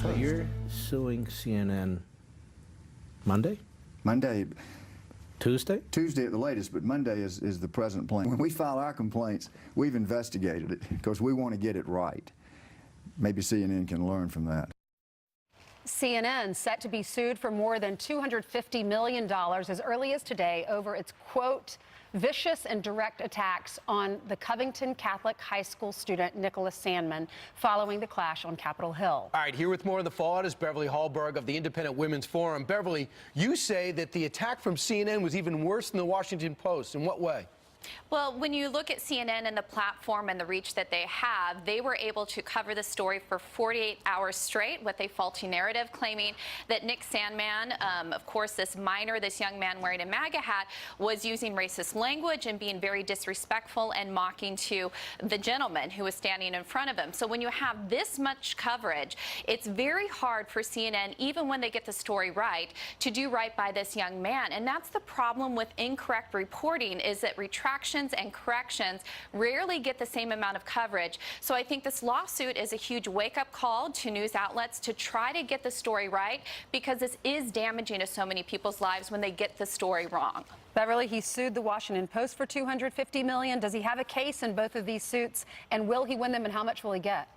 So you're suing CNN Monday? Monday. Tuesday? Tuesday at the latest, but Monday is the present plan. When we file our complaints, we've investigated it because we want to get it right. Maybe CNN can learn from that. CNN set to be sued for more than $250 million as early as today over its, quote, vicious and direct attacks on the Covington Catholic High School student Nicholas Sandmann following the clash on Capitol Hill. All right, here with more of the fallout is Beverly Hallberg of the Independent Women's Forum. Beverly, you say that the attack from CNN was even worse than the Washington Post. In what way? Well, when you look at CNN and the platform and the reach that they have, they were able to cover the story for 48 hours straight with a faulty narrative claiming that Nick Sandmann, of course, this minor, this young man wearing a MAGA hat, was using racist language and being very disrespectful and mocking to the gentleman who was standing in front of him. So when you have this much coverage, it's very hard for CNN, even when they get the story right, to do right by this young man. And that's the problem with incorrect reporting, is that retractions and corrections rarely get the same amount of coverage. So I think this lawsuit is a huge wake-up call to news outlets to try to get the story right, because this is damaging to so many people's lives when they get the story wrong. Beverly, he sued the Washington Post for $250 million. Does he have a case in both of these suits, and will he win them, and how much will he get?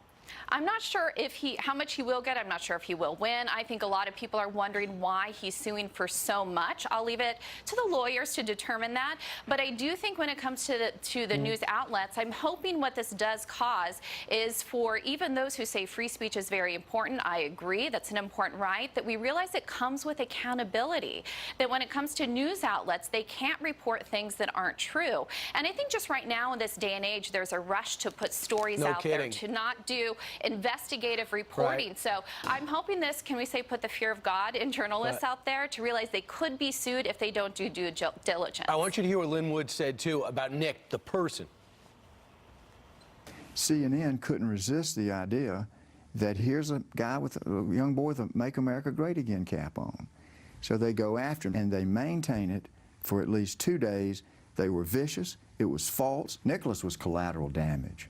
I'm not sure how much he will get. I'm not sure if he will win. I think a lot of people are wondering why he's suing for so much. I'll leave it to the lawyers to determine that. But I do think when it comes to the news outlets, I'm hoping what this does cause is for even those who say free speech is very important. I agree, that's an important right, that we realize it comes with accountability, that when it comes to news outlets, they can't report things that aren't true. And I think just right now in this day and age, there's a rush to put stories out there, to not do investigative reporting. Right. So I'm hoping this, can we say, put the fear of God in journalists out there to realize they could be sued if they don't do due diligence. I want you to hear what Lynn Wood said, too, about Nick, the person. CNN couldn't resist the idea that here's a guy with a young boy with a Make America Great Again cap on. So they go after him, and they maintain it for at least 2 days. They were vicious. It was false. Nicholas was collateral damage.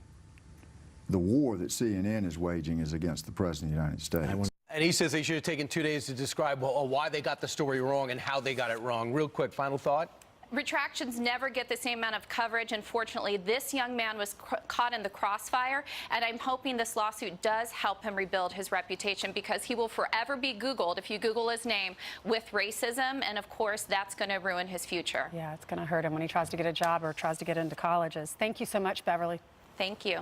The war that CNN is waging is against the President of the United States. And he says they should have taken 2 days to describe why they got the story wrong and how they got it wrong. Real quick, final thought? Retractions never get the same amount of coverage. Unfortunately, this young man was caught in the crossfire, and I'm hoping this lawsuit does help him rebuild his reputation, because he will forever be Googled, if you Google his name, with racism, and of course that's going to ruin his future. Yeah, it's going to hurt him when he tries to get a job or tries to get into colleges. Thank you so much, Beverly. Thank you.